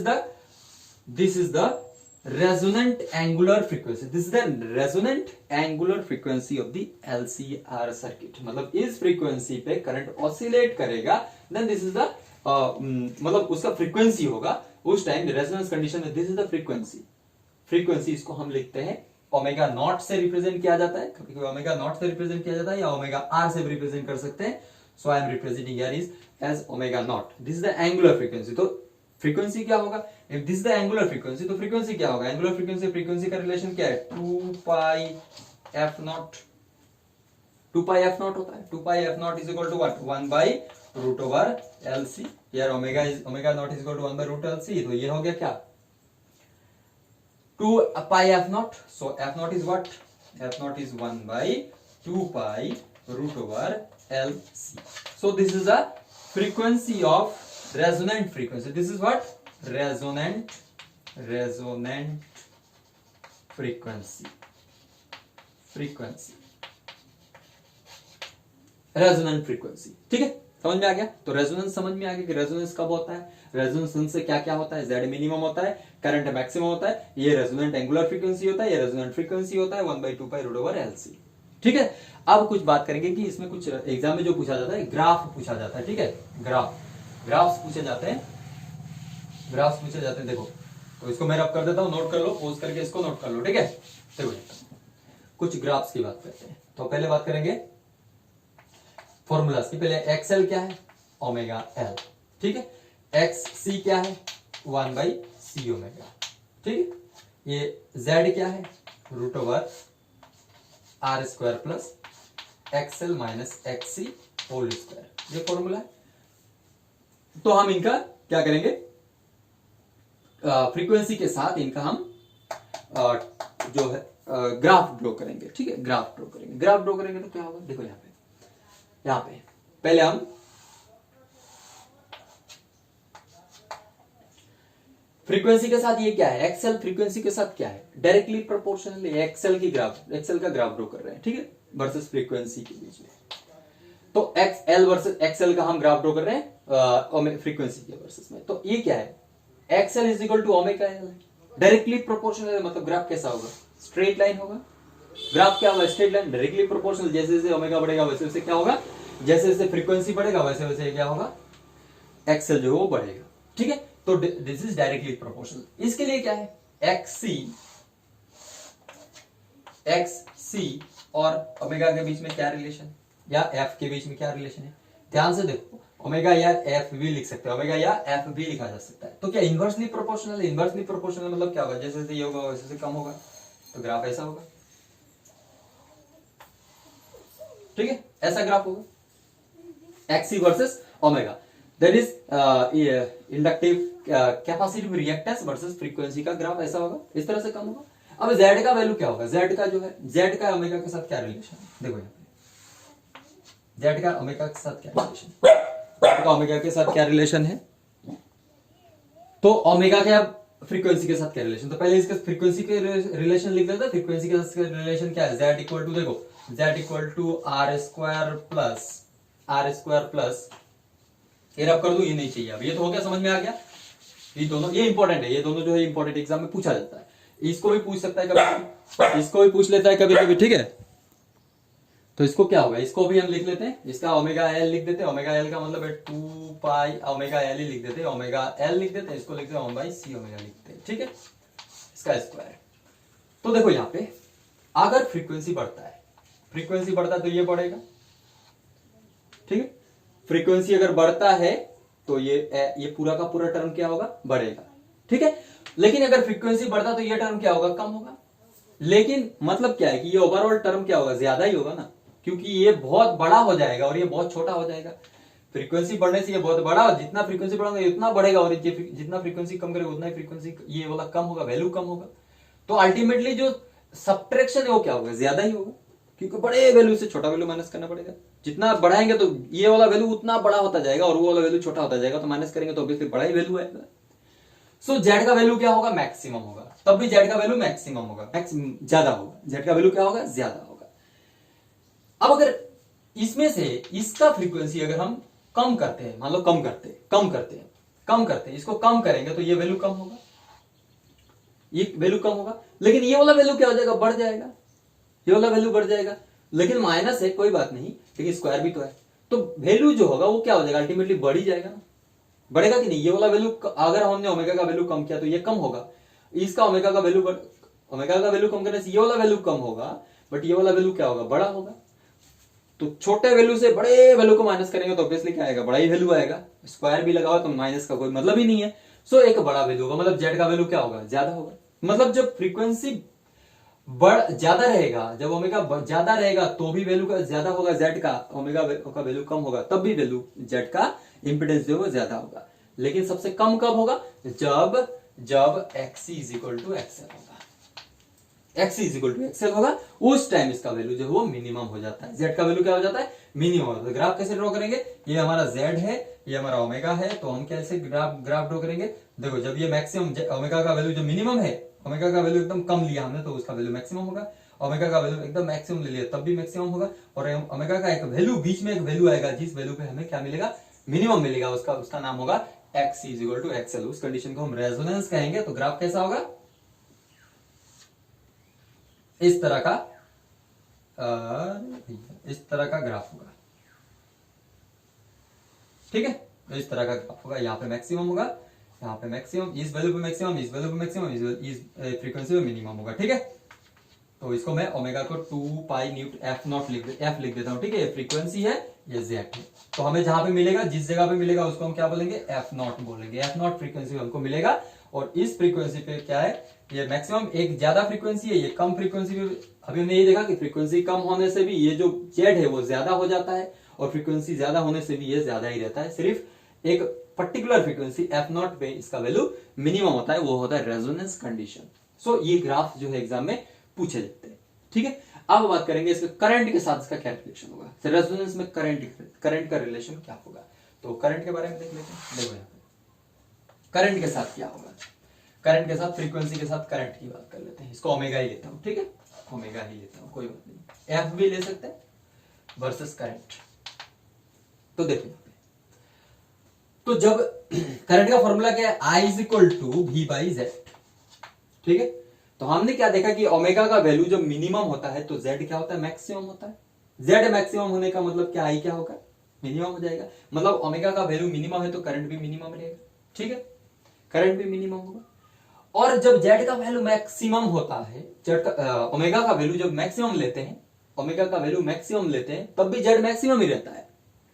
is the resonant angular frequency. This is the resonant angular frequency of the LCR circuit. मतलब इस frequency पे current oscillate करेगा, then this is the मतलब उसका frequency होगा उस time resonance condition में। This is the frequency, frequency इसको हम लिखते हैं ओमेगा नॉट से रिप्रेजेंट किया जाता है, कभी कभी ओमेगा नॉट से रिप्रेजेंट किया जाता है या ओमेगा आर से रिप्रेजेंट कर सकते हैं। So I am representing here is as omega naught. This is the angular frequency. तो frequency क्या होगा? If this is the angular frequency, तो frequency क्या होगा? Angular frequency frequency का relation क्या है? 2 pi f naught. 2 pi f naught होता है। 2 pi f naught is equal to what? 1 by root over LC. Here omega naught is equal to 1 by root LC. तो ये हो गया क्या? 2 pi f naught. So f naught is what? F naught is 1 by 2 pi root over LC. So this is the frequency of resonant frequency. This is what? Resonant frequency. Resonant frequency. ठीक है, समझ में आ गया। तो resonance समझ में आ गया कि रेजोनेंस कब होता है, रेजोनेंस से क्या क्या होता है, जेड मिनिमम होता है, करंट मैक्सिमम होता है, ये रेजोनेंट एंगुलर फ्रीक्वेंसी होता है, ये रेजोनेंट फ्रीक्वेंसी होता है 1 by 2 pi root over LC। ठीक है, अब कुछ बात करेंगे कि इसमें कुछ एग्जाम में जो पूछा जाता है, ग्राफ पूछा जाता है। ठीक है, ग्राफ्स पूछे जाते हैं। देखो, तो इसको मैं रब कर देता हूं, नोट कर लो, पोज करके इसको नोट कर लो। ठीक है, देखो कुछ ग्राफ्स की बात करते हैं। तो पहले बात करेंगे फॉर्मूलास की। पहले एक्सएल क्या है, ओमेगा एल। ठीक है, एक्स क्या है, 1 by c ओमेगा। ठीक है, ये जेड क्या है, root over R square plus XL minus XC whole square, ये फॉर्मूला है। तो हम इनका क्या करेंगे, फ्रीक्वेंसी के साथ इनका हम जो है ग्राफ ड्रॉ करेंगे। ठीक है, ग्राफ ड्रॉ करेंगे तो क्या होगा, देखो यहाँ पे पहले हम फ्रीक्वेंसी के साथ ये क्या है, एक्सएल फ्रीक्वेंसी के साथ क्या है, डायरेक्टली प्रोपोर्शनल एक्सएल का ग्राफ ड्रॉ कर रहे हैं। ठीक है, वर्सेस फ्रीक्वेंसी के बीच में। तो एक्सएल वर्सेस एक्सएल का हम ग्राफ ड्रॉ कर रहे हैं फ्रीक्वेंसी के वर्सेस में। तो ये क्या है, XL is equal to omega L, directly proportional. मतलब ग्राफ कैसा होगा, स्ट्रेट लाइन होगा। ग्राफ क्या होगा, स्ट्रेट लाइन, डायरेक्टली प्रोपोर्शनल। जैसे जैसे ओमेगा बढ़ेगा वैसे वैसे क्या होगा, जैसे जैसे फ्रीक्वेंसी बढ़ेगा वैसे वैसे क्या होगा, एक्सएल जो है वो बढ़ेगा। ठीक है, तो दिस इज डायरेक्टली प्रोपोर्शनल। इसके लिए क्या है, एक्ससी और ओमेगा के बीच में क्या रिलेशन, या एफ के बीच में क्या रिलेशन है, ध्यान से देखो। ओमेगा या एफ भी लिख सकते हैं, ओमेगा या एफ भी लिखा जा सकता है। तो क्या इनवर्सली प्रोपोर्शनल, इनवर्सली प्रोपोर्शनल मतलब क्या होगा, जैसे जैसे ये होगा वैसे वैसे कम होगा, तो ग्राफ ऐसा होगा। ठीक है, ऐसा ग्राफ होगा, XC versus omega. That is inductive capacitive reactance versus frequency का ग्राफ ऐसा होगा, इस तरह से कम होगा। अब z का वैल्यू क्या होगा, z का जो है, z का ओमेगा के साथ क्या रिलेशन है, देखो यहाँ पे z का ओमेगा के साथ क्या रिलेशन, z का ओमेगा के साथ क्या रिलेशन है, तो ओमेगा क्या फ्रीक्वेंसी के साथ क्या रिलेशन, तो पहले इसके फ्रीक्वेंसी के रिलेशन लिख देते हैं। फ्रीक्वेंसी के साथ रिलेशन क्या है, z इक्वल टू, देखो z equal to R square plus ये रब कर दो, ये नहीं चाहिए अब, ये तो हो गया, समझ में आ गया। ये दोनों, ये इंपॉर्टेंट है, ये दोनों जो है इंपॉर्टेंट, एग्जाम में पूछा जाता है, इसको भी पूछ सकता है कभी, इसको भी पूछ लेता है कभी कभी, ठीक है। तो इसको क्या होगा, इसको भी हम लिख लेते हैं, इसका ओमेगा एल लिख देते हैं, ओमेगा एल का मतलब है 2 पाई ओमेगा एल ही लिख देते हैं, ओमेगा एल लिख देते हैं, इसको लिखते हैं 1 बाई सी ओमेगा लिखते हैं, ठीक है, इसका स्क्वायर। तो देखो यहाँ पे अगर फ्रीक्वेंसी बढ़ता है तो ये बढ़ेगा, ठीक है, फ्रीक्वेंसी अगर बढ़ता है तो ये पूरा का पूरा टर्म क्या होगा, बढ़ेगा, ठीक है। लेकिन अगर फ्रीक्वेंसी बढ़ता तो ये टर्म क्या होगा, कम होगा। लेकिन मतलब क्या है कि ये ओवरऑल टर्म क्या होगा, ज्यादा ही होगा ना, क्योंकि ये बहुत बड़ा हो जाएगा और ये बहुत छोटा हो जाएगा। फ्रीक्वेंसी बढ़ने से ये बहुत बड़ा, जितना फ्रीक्वेंसी बढ़ेगा उतना बढ़ेगा, और जितना फ्रीक्वेंसी कम करेगा उतना ही फ्रीक्वेंसी ये वाला कम होगा, वैल्यू कम होगा। तो अल्टीमेटली जो सब्ट्रैक्शन है वो क्या होगा, ज्यादा ही होगा, क्योंकि बड़े वैल्यू से छोटा वैल्यू माइनस करना पड़ेगा। जितना बढ़ाएंगे तो ये वाला वैल्यू उतना बड़ा होता जाएगा और वो वाला वैल्यू छोटा होता जाएगा, तो माइनस करेंगे तो ऑब्वियसली बड़ा ही वैल्यू आएगा। सो जेड का वैल्यू क्या होगा, मैक्सिमम होगा, तब भी जेड का वैल्यू मैक्सिमम होगा, ज्यादा होगा, जेड का वैल्यू क्या होगा, ज्यादा होगा। अब अगर इसमें से इसका फ्रीक्वेंसी अगर हम कम करते हैं, मान लो कम करते हैं, इसको कम करेंगे तो ये वैल्यू कम होगा, ये वैल्यू कम होगा। लेकिन ये वाला वैल्यू क्या हो जाएगा, बढ़ जाएगा, ये वाला वैल्यू बढ़ जाएगा। लेकिन माइनस है, कोई बात नहीं, लेकिन स्क्वायर भी तो है, तो वैल्यू जो होगा वो क्या हो जाएगा, अल्टीमेटली बढ़ ही जाएगा ना, बढ़ेगा कि नहीं। ये वाला वैल्यू अगर हमने ओमेगा का वैल्यू कम किया तो ये कम होगा, इसका ओमेगा का वैल्यू कम करने से ये वाला वैल्यू कम होगा, बट ये वाला वैल्यू क्या होगा, बड़ा होगा। तो छोटे वैल्यू से बड़े वैल्यू को माइनस करेंगे तो ऑब्वियसली क्या आएगा, बड़ा ही वैल्यू आएगा। स्क्वायर भी लगा हुआ तो माइनस का कोई मतलब ही नहीं है। सो एक बड़ा वैल्यू होगा, मतलब जेड का वैल्यू क्या होगा, ज्यादा होगा। मतलब जब फ्रीक्वेंसी ज्यादा रहेगा, जब ओमेगा ज्यादा रहेगा तो भी वैल्यू का ज्यादा होगा जेड का, ओमेगा का वैल्यू कम होगा तब भी वैल्यू जेड का इंपिडेंस जो है ज्यादा होगा। लेकिन सबसे कम कब होगा, जब X is equal to XL होगा, X is equal to XL होगा, उस टाइम इसका वैल्यू जो है वो मिनिमम हो जाता है, जेड का वैल्यू क्या हो जाता है, मिनिमम होता है। तो ग्राफ कैसे ड्रॉ करेंगे, ये हमारा जेड है, ये हमारा ओमेगा है, तो हम कैसे ग्राफ ड्रॉ करेंगे, देखो जब ये मैक्सिमम ओमेगा का वैल्यू जो मिनिमम है, ओमेगा का वैल्यू एकदम कम लिया हमने तो उसका वैल्यू मैक्सिमम होगा, ओमेगा का वैल्यू एकदम मैक्सिमम ले लिया तब भी मैक्सिमम होगा, और ओमेगा का एक वैल्यू बीच में एक वैल्यू आएगा जिस वैल्यू पे हमें क्या मिलेगा, मिनिमम मिलेगा, उसका नाम होगा x is equal to XL. उस कंडीशन को हम रेजोनेंस कहेंगे। तो ग्राफ कैसा होगा, इस तरह का ग्राफ होगा, ठीक है, तो इस तरह का ग्राफ होगा। यहाँ पे मैक्सिमम होगा, यहाँ पे मैक्सिमम, इस वैल्यू पे मैक्सिमम, इस वैल्यू पे मैक्सिमम, इस फ्रीक्वेंसी पे मिनिमम होगा, ठीक है। तो इसको मैं ओमेगा को 2 पाई न्यूट एफ लिख देता हूँ, ठीक है, ये फ्रीक्वेंसी है, ये जेड है। तो हमें जहां पे मिलेगा, जिस जगह पे मिलेगा उसको हम क्या बोलेंगे, एफ नॉट बोलेंगे, एफ नॉट फ्रीक्वेंसी हमको मिलेगा। और इस फ्रीक्वेंसी पे क्या है, ये मैक्सिमम एक ज्यादा फ्रीक्वेंसी है, ये कम फ्रीक्वेंसी पे। अभी हमने ये देखा कि फ्रीक्वेंसी कम होने से भी ये जो जेड है वो ज्यादा हो जाता है, और फ्रीक्वेंसी ज्यादा होने से भी ये ज्यादा ही रहता है। सिर्फ एक पर्टिकुलर फ्रीक्वेंसी एफ नॉट पे इसका वैल्यू मिनिमम होता है, वो होता है रेजोनेंस कंडीशन। सो ये ग्राफ जो है एग्जाम में पूछे जाते हैं, ठीक है। अब बात करेंगे इसके करंट के साथ इसका क्या रिलेशन होगा, रेजोनेंस में करंट का रिलेशन क्या होगा। तो करंट के बारे में देख लेते हैं। देखो यहाँ पे करंट के साथ क्या होगा, करंट के साथ फ्रीक्वेंसी के साथ करंट की बात कर लेते हैं। इसको ओमेगा ही लेता हूं, ठीक है, ओमेगा ही लेता हूं, कोई बात नहीं, एफ भी ले सकते हैं वर्सेस करंट। तो देखो यहाँ पे, तो जब करंट का फॉर्मूला क्या है, I is equal to V by Z, ठीक है। तो हमने क्या देखा कि ओमेगा का वैल्यू जब मिनिमम होता है तो जेड क्या होता है, मैक्सिमम होता है। जेड मैक्सिमम होने का मतलब क्या, आई क्या होगा, मिनिमम हो जाएगा। मतलब ओमेगा का वैल्यू मिनिमम है तो करंट भी मिनिमम रहेगा, ठीक है, करंट भी मिनिमम होगा। और जब जेड का वैल्यू मैक्सिमम होता है, ओमेगा का वैल्यू जब मैक्सिमम लेते हैं, ओमेगा का वैल्यू मैक्सिमम लेते हैं तब भी जेड मैक्सिमम ही रहता है,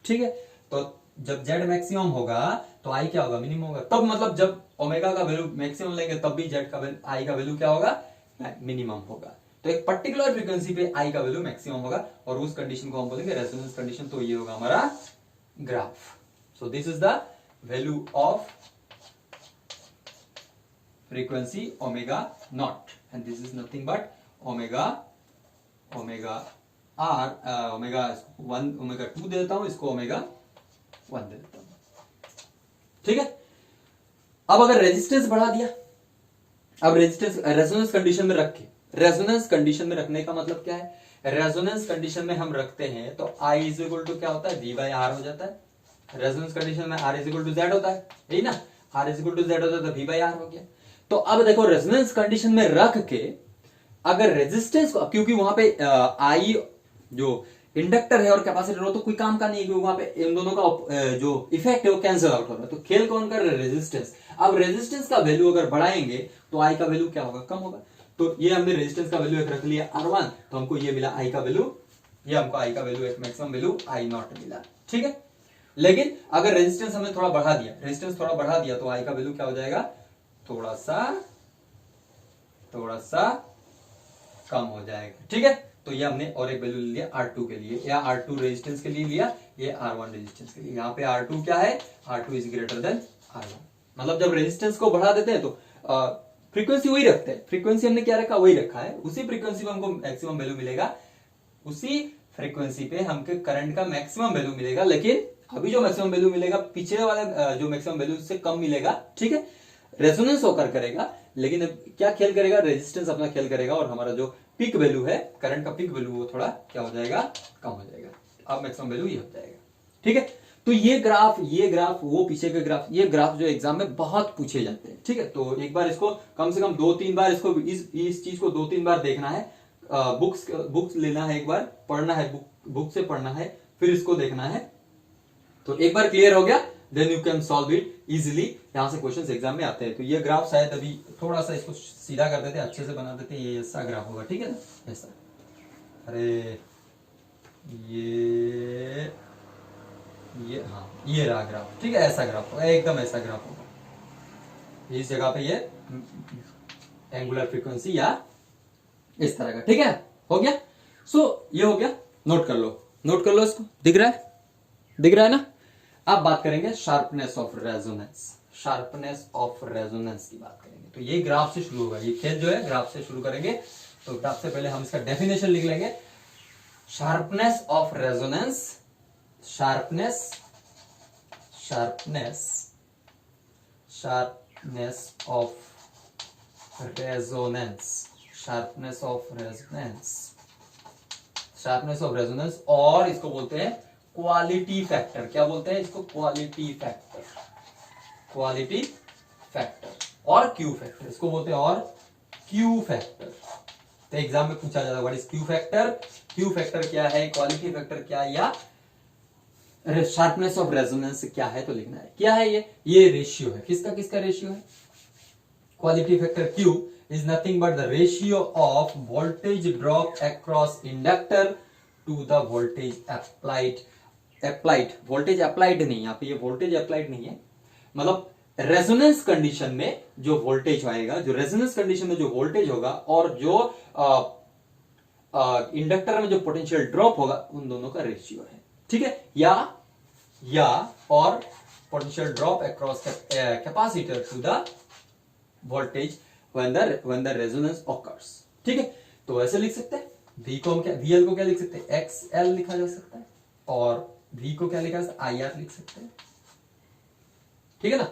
ठीक है। तो जब जेड मैक्सिमम होगा तो आई क्या होगा, मिनिमम होगा। तब मतलब जब ओमेगा का वैल्यू मैक्सिमम लेंगे तब भी जेड का आई का वैल्यू क्या होगा, मिनिमम होगा। तो एक पर्टिकुलर फ्रीक्वेंसी पे आई का वैल्यू मैक्सिमम होगा, और उस कंडीशन को हम बोलेंगे रेजोनेंस कंडीशन। तो ये होगा हमारा graph. So this is the value of frequency omega naught, and this is nothing but omega r, omega 1 omega 2 दे देता हूं, इसको omega 1 दे देता हूं। ठीक है, अब अगर रेजिस्टेंस बढ़ा दिया, अब रेजिस्टेंस रेजोनेंस कंडीशन में रख के, रेजोनेंस कंडीशन में रखने का मतलब क्या है, रेजोनेंस कंडीशन में हम रखते हैं तो I इज इक्वल टू क्या होता है, V बाई आर हो जाता है। रेजोनेंस कंडीशन में R is equal to Z होता है, यही ना, R is equal to Z होता है तो V बाई आर हो गया। तो अब देखो रेजोनेंस कंडीशन में रख के अगर रेजिस्टेंस को, क्योंकि वहां पे I जो इंडक्टर है और कैपेसिटर हो तो कोई काम का नहीं है, क्योंकि वहां पे इन दोनों का जो इफेक्ट है वो कैंसिल आउट हो रहा है। तो खेल कौन कर रहा है, रेजिस्टेंस। अब रेजिस्टेंस का वैल्यू अगर बढ़ाएंगे तो I का वैल्यू क्या होगा, कम होगा। तो ये हमने रेजिस्टेंस का वैल्यू एक रख लिया R1, तो हमको ये मिला I का वैल्यू, ये हमको I का वैल्यू एक मैक्सिमम वैल्यू I नॉट मिला। ठीक है, लेकिन अगर रेजिस्टेंस हमने थोड़ा बढ़ा दिया, रेजिस्टेंस थोड़ा बढ़ा दिया तो I का वैल्यू क्या हो जाएगा, थोड़ा सा कम हो जाएगा। ठीक है, तो ये हमने और एक वैल्यू लिया R2 के लिए, या R2 रेजिस्टेंस के लिए लिया, ये R1 रेजिस्टेंस के लिए। यहाँ पे R2 क्या है, R2 is greater than R1। मतलब जब रेजिस्टेंस को बढ़ा देते हैं तो फ्रीक्वेंसी वही रखते हैं, फ्रीक्वेंसी हमने क्या रखा, वही रखा है, उसी फ्रीक्वेंसी पे हमको मैक्सिमम वैल्यू मिलेगा, उसी फ्रीक्वेंसी पे हमको करंट का मैक्सिमम वैल्यू मिलेगा। लेकिन अभी जो मैक्सिमम वैल्यू मिलेगा पिछले वाले जो मैक्सिमम वैल्यू से कम मिलेगा। ठीक है, रेजोनेंस होकर करेगा, लेकिन क्या खेल करेगा, रेजिस्टेंस अपना खेल करेगा, और हमारा जो पीक वैल्यू है, करंट का पीक वैल्यू, वो थोड़ा क्या हो जाएगा, कम हो जाएगा। अब मैक्सिमम वैल्यू ये हो जाएगा। ठीक है, तो ये ग्राफ वो पीछे के ग्राफ, ये ग्राफ जो एग्जाम में बहुत पूछे जाते हैं। ठीक है, तो एक बार इसको कम से कम 2-3 बार इसको इस चीज को 2-3 बार देखना है, बुक्स लेना है, एक बार पढ़ना है, बुक से पढ़ना है, फिर इसको देखना है। तो एक बार क्लियर हो गया, then you can solve it easily. यहां से क्वेश्चंस एग्जाम में आते हैं। तो ये ग्राफ शायद अभी थोड़ा सा इसको सीधा कर देते हैं, अच्छे से बना देते हैं, ये ऐसा ग्राफ होगा। ठीक है ना, ऐसा, अरे ये हाँ, ये रहा ग्राफ। ठीक है, ऐसा ग्राफ होगा, एकदम ऐसा ग्राफ होगा, इस जगह पे ये एंगुलर फ्रीक्वेंसी या इस तरह का। ठीक है, हो गया। सो ये हो गया, नोट कर लो इसको, दिख रहा है ना। अब बात करेंगे sharpness of resonance, sharpness of resonance की बात करेंगे। तो ये ग्राफ से शुरू होगा, ये खेल जो है ग्राफ से शुरू करेंगे। तो ग्राफ से पहले हम इसका डेफिनेशन लिख लेंगे। Sharpness of resonance, sharpness of resonance, sharpness of resonance, और इसको बोलते हैं क्वालिटी फैक्टर। क्या बोलते हैं इसको, क्वालिटी फैक्टर और क्यू फैक्टर, इसको बोलते हैं, और क्यू फैक्टर। तो एग्जाम में पूछा जाता है what is Q factor, Q factor क्या है, क्वालिटी फैक्टर क्या है, या शार्पनेस ऑफ रेजोनेंस क्या है, तो लिखना है। क्या है ये रेशियो है, किसका रेशियो है, quality factor Q is nothing but the ratio of voltage drop across inductor to the voltage applied voltage applied नहीं, यहाँ पे ये voltage applied नहीं है, मतलब रेजोनेंस कंडीशन में जो वोल्टेज आएगा, जो रेजोनेंस कंडीशन में जो वोल्टेज होगा, और जो इंडक्टर में जो पोटेंशियल ड्रॉप होगा, उन दोनों का रेशियो है। ठीक है, या और potential drop across capacitor to the voltage when the resonance occurs। ठीक है, तो ऐसे लिख सकते हैं, V को हम क्या, VL को क्या लिख सकते हैं, XL लिखा जा सकता है, और V को क्या लिखा जा सकता है, IR लिख सकते हैं। ठीक है ना,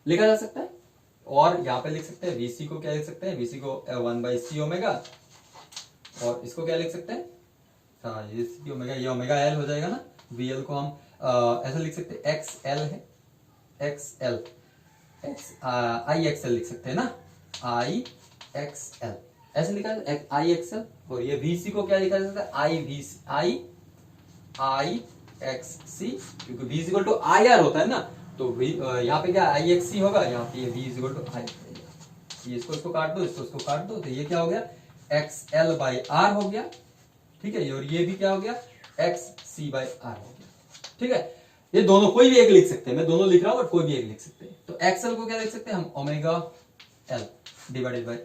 लिखा जा सकता है। और यहां पे लिख सकते हैं VC को क्या लिख सकते हैं, VC को 1/C ओमेगा, और इसको क्या लिख सकते हैं, हाँ ये C ओमेगा, ये ओमेगा L हो जाएगा ना। VL को हम ऐसा लिख सकते हैं, XL है, XL IXL लिख सकते हैं ना, IXL ऐसे लिखा है, IXL। और ये VC को क्या लिखा जा सकता है, IXC, क्योंकि V इक्वल टू IR होता है ना, तो यहाँ पे क्या IXC होगा, यहाँ पे V इक्वल टू I, ये इसको काट दो, इसको काट दो, तो ये क्या हो गया, XL/R हो गया। ठीक है, और ये भी क्या हो गया, XC/R हो गया। ठीक है, ये दोनों कोई भी एक लिख सकते हैं, मैं दोनों लिख रहा हूं, और कोई भी एक लिख सकते हैं। तो XL को क्या लिख सकते हैं हम, omega L divided by R,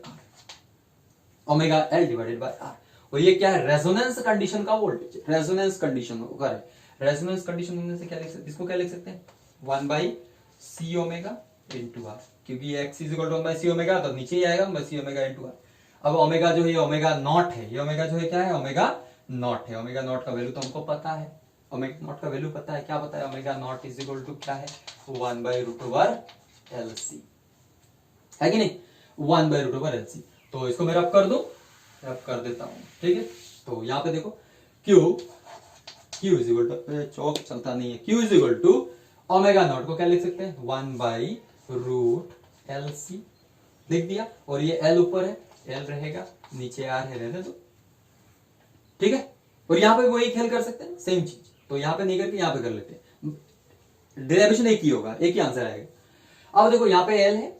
omega L divided by R। और ये क्या है, रेजोनेंस कंडीशन का वोल्टेज, रेजोनेंस कंडीशन होगा, रेजोनेंस कंडीशन होने से क्या लिख सकते हैं, इसको क्या लिख सकते हैं, 1/C ओमेगा इनटू R। क्योंकि ये x is equal to 1 c omega, तो नीचे ही आएगा 1 c ओमेगा इनटू r। अब ओमेगा जो है ओमेगा नॉट है, ये ओमेगा जो है क्या है, ओमेगा नॉट है। ओमेगा नॉट का वैल्यू तो हमको पता है, ओमेगा नॉट का वैल्यू पता है, क्या पता है, omega naught is equal to क्या है, 1/√LC है कि नहीं, 1/√LC। तो इसको मैं रब कर दूं, रब कर देता हूं, ठीक है। तो यहाँ पे देखो Q इज इक्वल टू, चौक चलता नहीं है, Q is equal to omega naught को क्या लिख सकते हैं, 1/√LC लिख दिया। और ये L ऊपर है, L रहेगा, नीचे R है, रहने दो, ठीक है। और यहाँ पे वही खेल कर सकते हैं, सेम चीज। तो यहाँ पे नहीं करके यहाँ पे कर लेते हैं, डेरिवेशन एक ही होगा, एक ही आंसर आएगा। अब देखो यहाँ पे L है,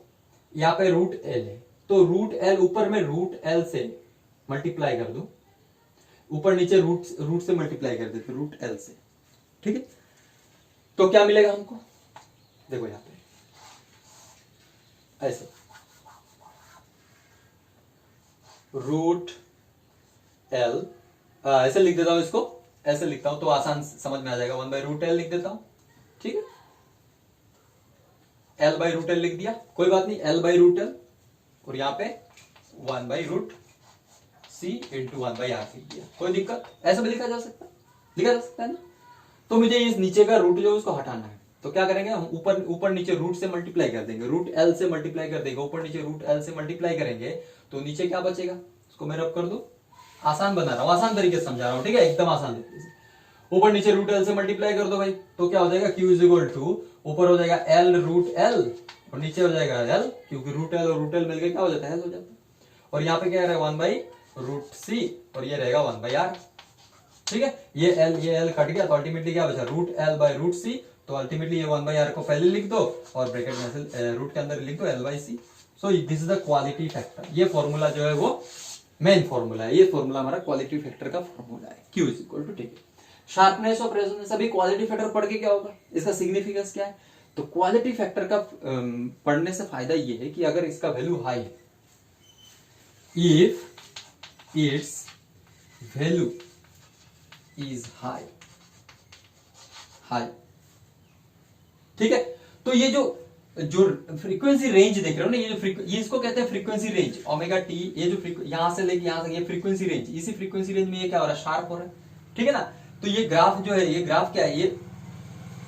यहाँ पे √L है, तो √L ऊपर में √L से मल्टीप्लाई कर दो, ऊपर नीचे रूट से मल्टीप्लाई कर देते √L से, ठीक है। तो क्या मिलेगा हमको, देखो यहाँ पे ऐसे √L, ऐसे लिख देता हूं, इसको ऐसे लिखता हूं तो आसान समझ में आ जाएगा, 1/√L लिख देता हूं, ठीक है। L/√L लिख दिया, कोई बात नहीं, L/√L, और यहाँ पे 1/√C इंटू 1/R लिख दिया, कोई दिक्कत, ऐसा भी लिखा जा सकता है ना। तो मुझे इस नीचे का रूट जो उसको हटाना है, तो क्या करेंगे हम, ऊपर नीचे रूट से मल्टीप्लाई कर देंगे, √L से मल्टीप्लाई कर देंगे, ऊपर नीचे √L से मल्टीप्लाई करेंगे, तो नीचे क्या बचेगा, उसको मैं रब कर दूं, आसान बना रहा हूं, आसान तरीके से समझा रहा हूं, ठीक है, एकदम आसान तरीके से। ऊपर नीचे √L से मल्टीप्लाई कर दो भाई, तो क्या हो जाएगा, Q इज इक्वल टू, ऊपर हो जाएगा L√L और नीचे हो जाएगा L, क्योंकि √L और √L मिलकर क्या हो जाता है, L हो जाता है। और यहाँ पे क्या रहेगा, 1/√C और ये रहेगा 1/R, ठीक है। ये L कट गया, तो अल्टीमेटली क्या बचा, √L/√C, तो अल्टीमेटली ये 1/R को पहले लिख दो और ब्रैकेट में रूट के अंदर लिख दो L/C। So this is the quality factor. ये फॉर्मूला जो है वो मेन फॉर्मूला है, ये फॉर्मूला हमारा क्वालिटी फैक्टर का फॉर्मूला है, Q इज इक्वल टू, ठीक है। शार्पनेस ऑफ रेजोनेंस, अभी क्वालिटी फैक्टर पढ़ के क्या होगा, इसका सिग्निफिकेंस क्या है, तो क्वालिटी फैक्टर का पढ़ने से फायदा ये है कि अगर इसका वैल्यू हाई है, if it's value is high, ठीक है। तो ये जो फ्रीक्वेंसी रेंज देख रहे हो ना, ये इसको कहते हैं फ्रीक्वेंसी रेंज, ओमेगा टी, ये जो यहां से लेके यहां तक ये फ्रीक्वेंसी रेंज, इसी फ्रीक्वेंसी रेंज में ये क्या हो रहा है, शार्प हो रहा है, ठीक है ना। तो ये ग्राफ जो है, ये ग्राफ क्या है, ये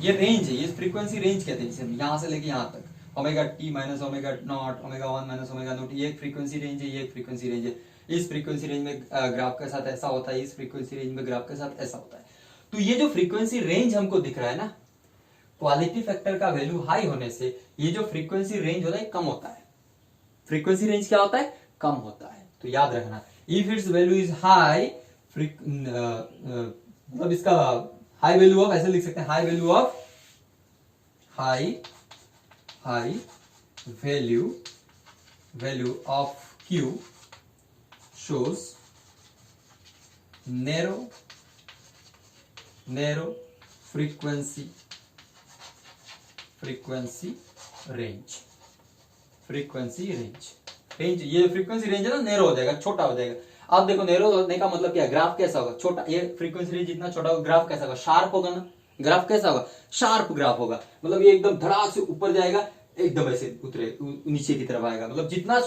रेंज है, ये फ्रीक्वेंसी रेंज कहते हैं जिसे, यहां से लेके यहां तक, omega T minus omega naught, omega 1 minus omega naught, ये एक फ्रीक्वेंसी रेंज है, ये एक फ्रीक्वेंसी रेंज है। इस फ्रीक्वेंसी रेंज में ग्राफ के साथ ऐसा होता है, इस फ्रीक्वेंसी रेंज में ग्राफ के साथ ऐसा होता है। तो ये जो फ्रीक्वेंसी रेंज हमको दिख रहा है ना, क्वालिटी फैक्टर का वैल्यू हाई होने से ये जो फ्रीक्वेंसी रेंज होता है कम होता है। फ्रीक्वेंसी रेंज क्या होता है, कम होता है। तो याद रखना, if it's value is high, मतलब इसका हाई वैल्यू ऑफ, ऐसे लिख सकते हैं, high value of, high value of Q shows narrow frequency range, ये फ्रीक्वेंसी रेंज है ना, नैरो हो जाएगा, छोटा हो जाएगा। आप देखो नैरो होने का मतलब क्या है, ग्राफ कैसा होगा, छोटा, ये फ्रीक्वेंसी रेंज जितना छोटा होगा, ग्राफ कैसा होगा, शार्प होगा ना, ग्राफ कैसा होगा, शार्प ग्राफ होगा, मतलब ये एकदम धड़ाक से ऊपर जाएगा, एकदम ऐसे उतरे नीचे की तरफ आएगा, मतलब जितना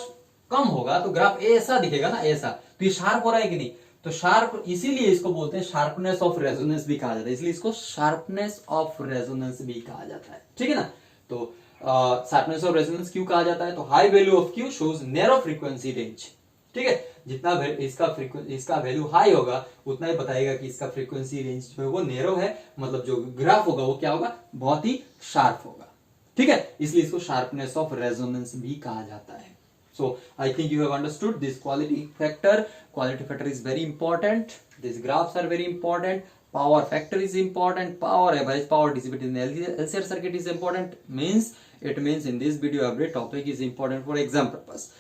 कम होगा तो ग्राफ ऐसा दिखेगा ना, ऐसा, तो ये शार्प हो रहा है कि नहीं, तो शार्प, इसीलिए इसको बोलते हैं शार्पनेस ऑफ रेजोनेंस भी कहा जाता है, इसलिए इसको शार्पनेस ऑफ रेजोनेंस भी कहा जाता है, ठीक है ना। तो शार्पनेस ऑफ रेजोनेंस क्यों कहा जाता है, तो high value of Q shows narrow frequency range, ठीक है। जितना इसका वैल्यू हाई होगा उतना ही बताएगा कि इसका फ्रीक्वेंसी रेंज जो है वो नैरो है, मतलब जो ग्राफ होगा वो क्या होगा, बहुत ही शार्प होगा, ठीक है। इसलिए इसको शार्पनेस ऑफ रेजोनेंस भी कहा जाता है। So I think you have understood this quality factor. Quality factor is very important. These graphs are very important. Power factor is important. Power, average power dissipated in LCR circuit is important. It means in this video every topic is important for exam purpose.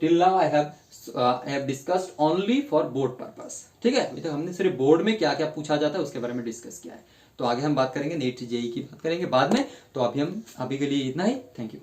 Till now I have discussed only for board purpose. ठीक है, अभी तक हमने सिर्फ board में क्या क्या पूछा जाता है उसके बारे में डिस्कस किया है। तो आगे हम बात करेंगे नेट जेईई की बात करेंगे बाद में। तो अभी के लिए इतना ही। Thank you.